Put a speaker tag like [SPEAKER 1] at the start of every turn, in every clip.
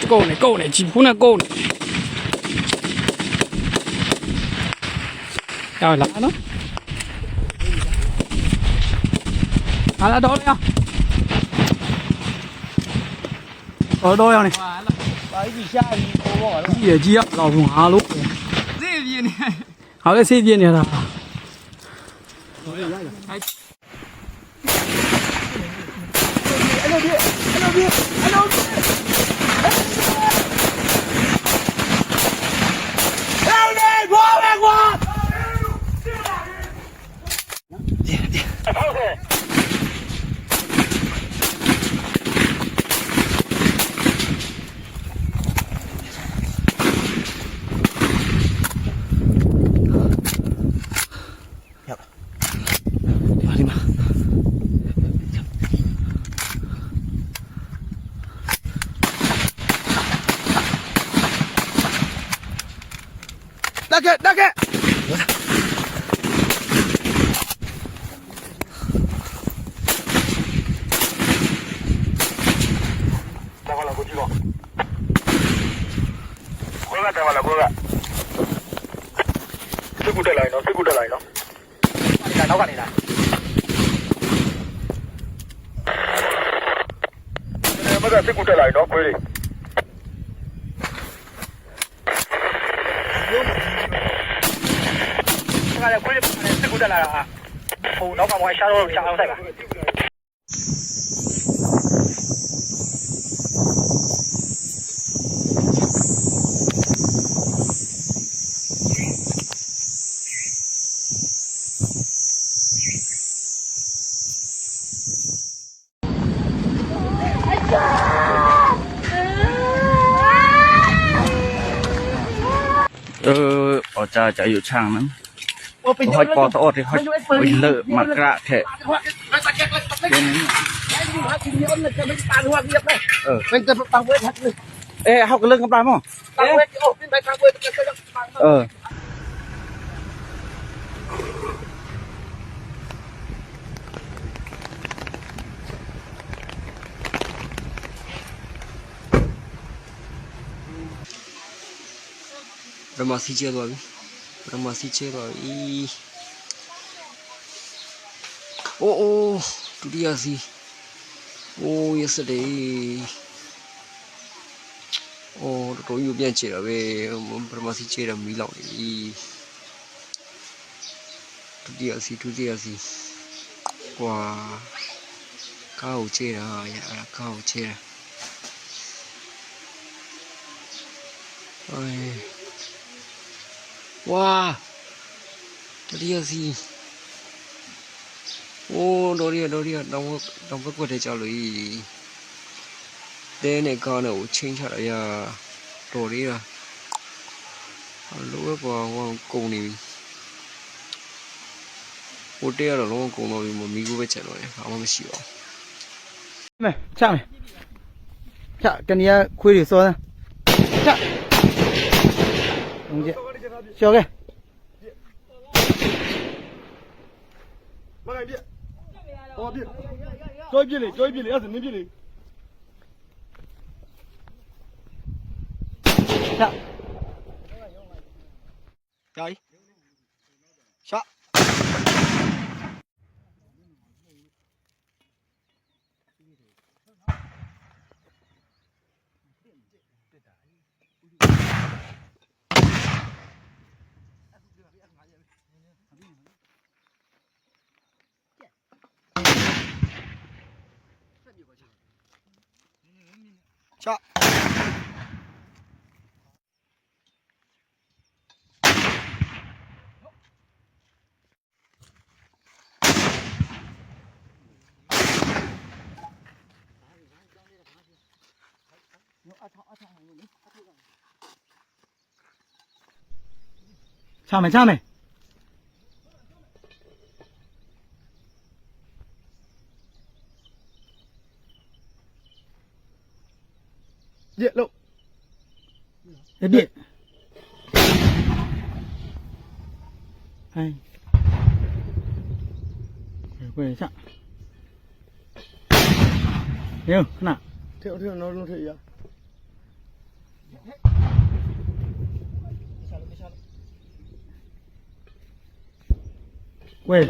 [SPEAKER 1] 够呢，几铺呢够呢。要拿呢？拿来多了呀？多少呢？野鸡啊，老公哈喽。这边呢？好嘞，这边呢啦。大概。带回来，过去吧。过来，带回来，过来。这股的来呢，这股的来呢。来，老板你来。那个这股的来呢，快点。这股的来了啊！哦，老板，我下安塞吧。
[SPEAKER 2] ở cha chạy vô trang lắm hỏi bỏ tao thì hỏi lợ mặt gạ thể ê học cái lưng không làm không Ramasi chưa rồi oh today gì oh yesterday oh tối nhiều biên chế về Ramasi chơi là mỹ lỏng đi today gì qua cao chơi là cao chơi là ôi wow today gì ô đồ đi đông có quay cho lưỡi đây này con ở trên chợ này đồ đi à lúc vào cùng này ô đây là nó cùng nó một miếng với chợ rồi không có xỉu
[SPEAKER 1] này chạm cái này khui được rồi chạm đúng chưa cho cái Coi biên này, à, thằng biên này. Chạm. Rồi. Shot. Shot. Chào mày. Điện lộ. Cái điện. Hay. Quay chạm. Hiểu, nào. Thiệu nó luôn thị à? 喂。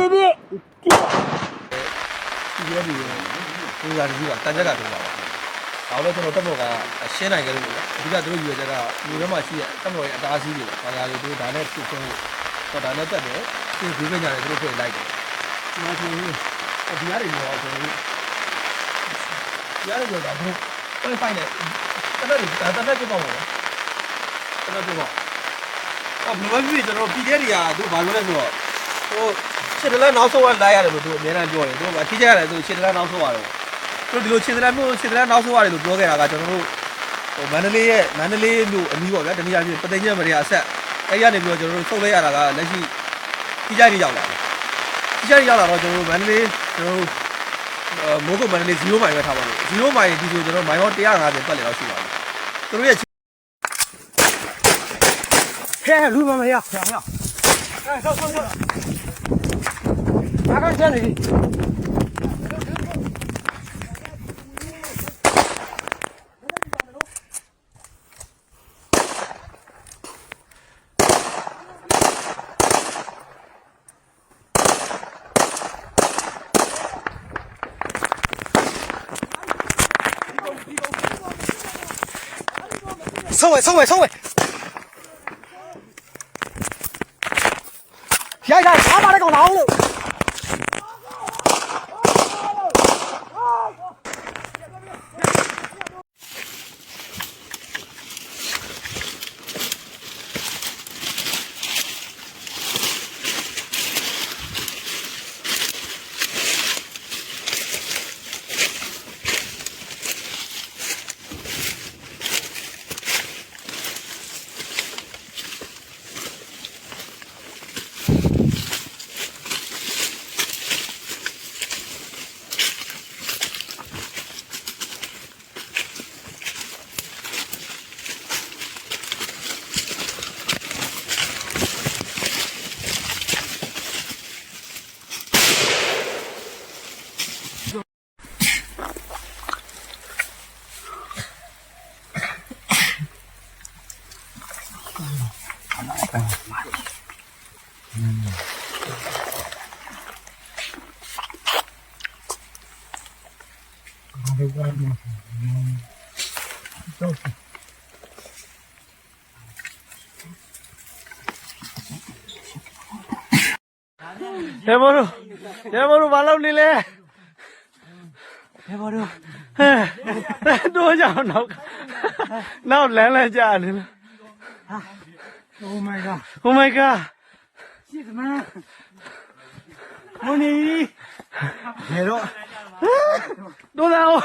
[SPEAKER 1] 别！
[SPEAKER 2] ဒီရဲဒီပူဇာတကြီးကတန်ကြက်ကတူပါပါဒါတော့ကျွန်တော်တက်မော်ကရှင်းနိုင်ကြလို့အဓိကသူတို့ယူရချက်ကဒီဘက်မှာရှိတဲ့တက်မော်ရဲ့အတားအဆီးတွေဘာသာတွေသူဒါနဲ့ဖြစ်ချင်းတော့ဒါနဲ့တက်တယ်သူဒီဘက်ညာတွေသူတို့ဖိလိုက်တယ်ဒီမှာဆိုရင်ဒီရားတွေတော့ကျွန်တော်တို့ရားတွေတော့ဘယ်ဖိုင်နေတက်ပြပေါ့တက်ပြပေါ့ဘယ်လိုဖြစ်ကျွန်တော်ပြည်တဲ့တွေကသူဘာလို့လဲဆိုတော့ဟိုခြေတလက်နောက်ဆုံးကလိုက်ရတယ်လို့သူအများအားပြောတယ်သူကအထီးကျရတယ်ဆိုခြေတလက်နောက်ဆုံးရတယ်သူဒီလိုခြေတလက်မျိုးခြေတလက်နောက်ဆုံးရတယ်လို့ပြောခဲ့တာကကျွန်တော်တို့ဟိုမန္တလေးမျိုးအနီးပေါ့ဗျာတနည်းအားဖြင့်ပသိမ်ကျက်မရေအဆက်အဲ့ရနေပြီးတော့ကျွန်တော်တို့ထုတ်လိုက်ရတာကလက်ရှိကြီးကြိုက်တွေရောက်လာတယ်ကြီးကြိုက်ရောက်လာတော့ကျွန်တော်တို့မန္တလေးကျွန်တော်တို့မိုးကုတ်မန္တလေး0မိုင်ပဲထားပါလို့0မိုင်ဒီဆိုကျွန်တော်မိုင်ပေါင်း150ပတ်လည်လောက်ရှိပါဘူးသူတို့ရဲ့
[SPEAKER 1] 嘿，路旁边呀，哎，走，哪个县里？冲尾！下他把那搞挠了。ရဲဘော်တို့ဘာလုပ်နေလဲရဲဘော်တို့ဟဲ့တို့ကြောင်နောက်လမ်းကြာနေလား Oh my god ရှစ်မမနီဘယ်တော့တို့လာအောင်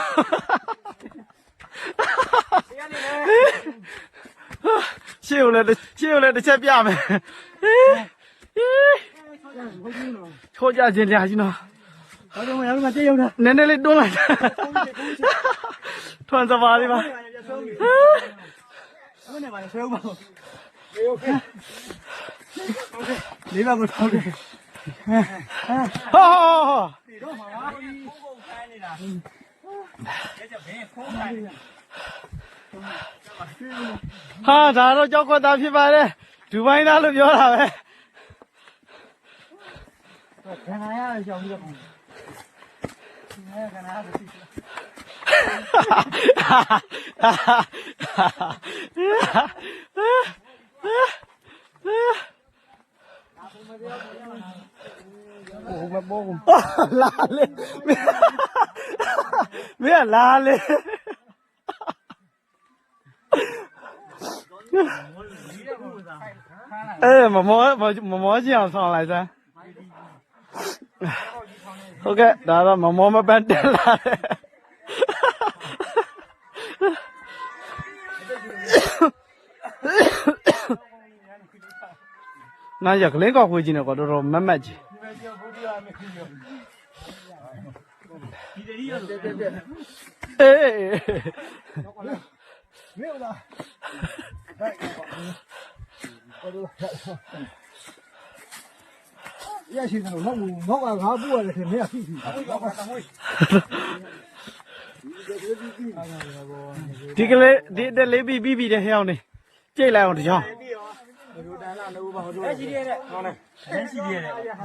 [SPEAKER 1] ရှေ့ကိုလည်းတစ်ချက်ပြမယ်ချိုးကြခြင်းတရားကြီးနော်ဘာလို့မရဘူးမတည့်ရုံနဲ့နည်းနည်းလေးတွန်းလိုက်ထွန်းစပါလေးပါဘယ်နဲ့ပါလဲဆွဲဦးပါโอเคလေးပါမထောက်တယ်ဟောဒီတော့မှာဖုန်းခိုင်းနေတာကျဘင်းဖုန်းခိုင်းနေတာဟာဒါတော့ကြောက်ခွက်သားဖြစ်ပါတယ်ဒူဘိုင်းသားလို့ပြောတာပဲခဏရအောင်ပြီးတော့ခဏရလာလေမင်းလာလေမမောကြည့်အောင်ဆောင်လိုက်စမ်းဟုတ်ကဲ့ဒါတော့မမောမပန်းတက်လာတယ် နားရကလေးကောက်ခွေးကြီးနဲ့ကတော့တော်မတ်မတ်ကြီးအေး
[SPEAKER 3] 没有了。也是那种我俺不的是没有屁屁。
[SPEAKER 1] ဒီကလေးဒီတက်လေးပြီးတဲ့ဟဲအောင်နေကြိတ်လိုက်အောင်တကြောင်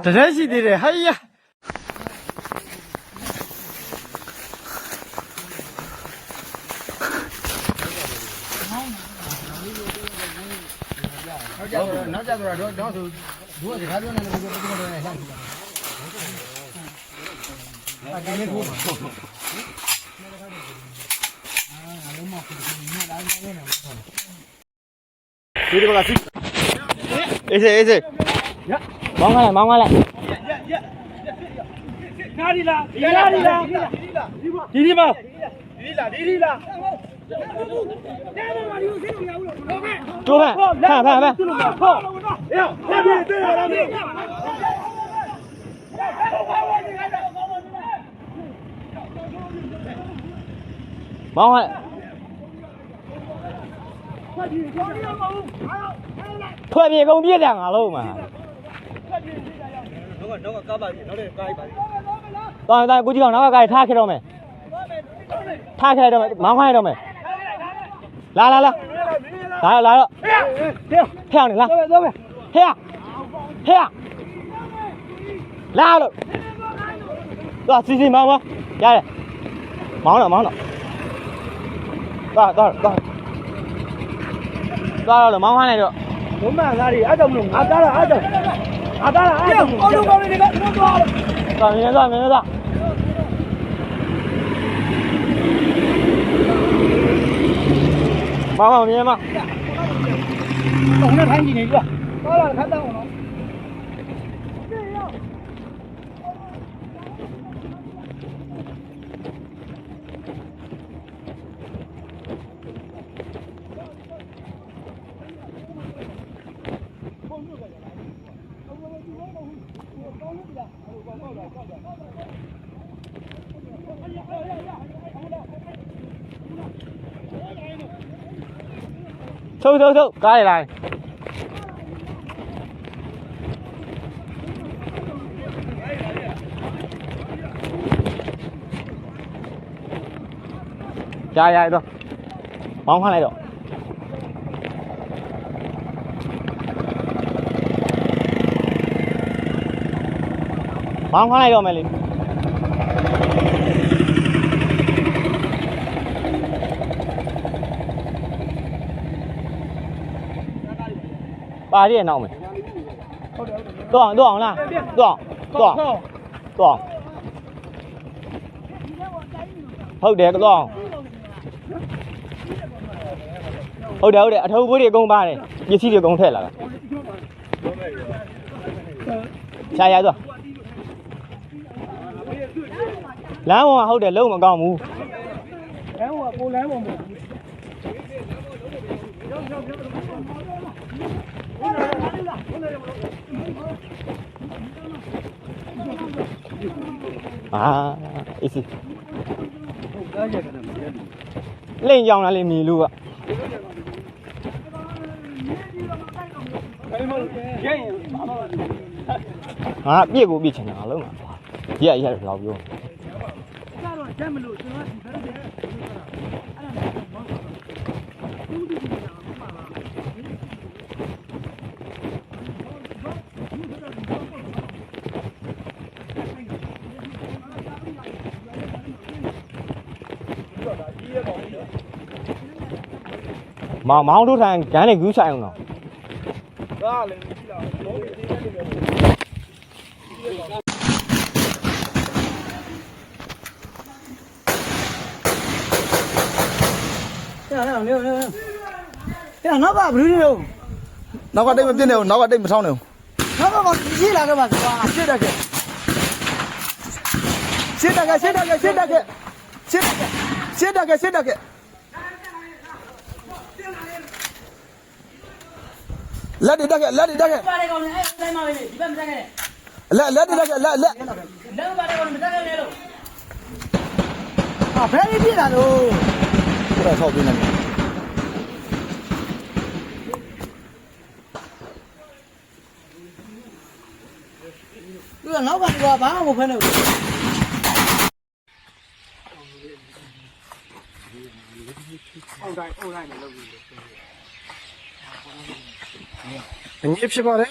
[SPEAKER 1] တရက်ရှိသေးတယ်ဟိုင်ယာ
[SPEAKER 3] နောက်ကြတော့တော့ဆိုဒုကစကားပြောနေတယ်ဘယ်လိုပြောနေလဲဆက်ဒီနေ့ကို
[SPEAKER 1] ဒီကလာစီအေးစေအေးစေမောင်းလာနာဒီလားဒီပါတိုးဖန်ဖန်မောင်းထွက်ပြေကုန်ပြည့်တယ်ငါလုံးမှာတော့ကားပါပြီနောက်တဲ့ကားပါပြီတော်ကိုကြီးကောင်နောက်ကကားထားခဲ့တော့မယ်ထားခဲ့တော့မယ်မောင်းခိုင်းတော့မယ်လာတော့ဖျောင်းနေလားဖျောင်းလာလို့သွားစီမောင်းပါရတယ်မောင်းတော့သွားတော့မောင်းခိုင်းလိုက်တော့ဘုံမသားတွေအဲ့တော့မလို့ငါသားလားအဲ့တော့အော်လုံးကောင်းနေတယ်ကတော့သွားမြင်သွားမောင်းမြင်မတော့နဲ့ထိုင်းကြည့်နေပြီလားသွားလာခတ်တော့နော်ထုတ်ကားရလိုက်ကြာရတော့မောင်းခလိုက်တော့မောင်းခလိုက်တော့မယ်လေပါရရဲ့နောက်မယ်တော့အောင်လားတော့ဟုတ်တယ်တော့ဟုတ်တယ်အထုပ်ဘိုးတွေအကုန်ပါတယ်ပစ္စည်းတွေအကုန်ထည့်လာတာရှာရတော့လမ်းပေါ်ကဟုတ်တယ်လုံးမကောင်းဘူးလမ်းပေါ်ကကိုလမ်းပေါ်မှာအေးစီလိန်ကြောင်လာလေမီလူကငါပြည့်ကိုပြည့်ချင်တာလုံးမှာရလောက်ပြောမောင်းတို့ထိုင်ဂန်းလေးကူးဆိုင်အောင်တော့ဒါလည်းကြည့်လာမောင်းလေးသေးတယ်နောက်ကဘလူးရောနောက်ကတိတ်မပြင်းနေဘူးနောက်ကတိတ်မထောင်းနေဘူးနောက်ကကြီးလာတော့ပါကွာရှစ်တက်က
[SPEAKER 2] လက်တွေတက်ခဲ့လက်တွေတက်ခဲ့
[SPEAKER 3] ပါတယ်ကောင်လည်းအဲ့တိုင်းမှာပဲဒီဘက်မတက်ခဲ့နဲ့
[SPEAKER 2] လက်တွေတက်ခဲ့လက်
[SPEAKER 3] လက်ပါတယ်ကောင်မတက်ခဲ့နဲ့လို့ဘယ်လေးပြတာလို့
[SPEAKER 2] ဘယ်တော့ဆောက်ပြနေလဲ
[SPEAKER 3] သူကနောက်ကနေကဘာမှမဖဲနဲ့ဘူး
[SPEAKER 1] ငြိဖြစ်ပါတယ်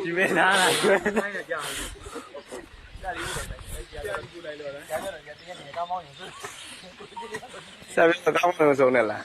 [SPEAKER 1] ဒီမဲနားလားကျွဲဆက်ပြီးတော့ကောင်းလို့ဆုံးနေလား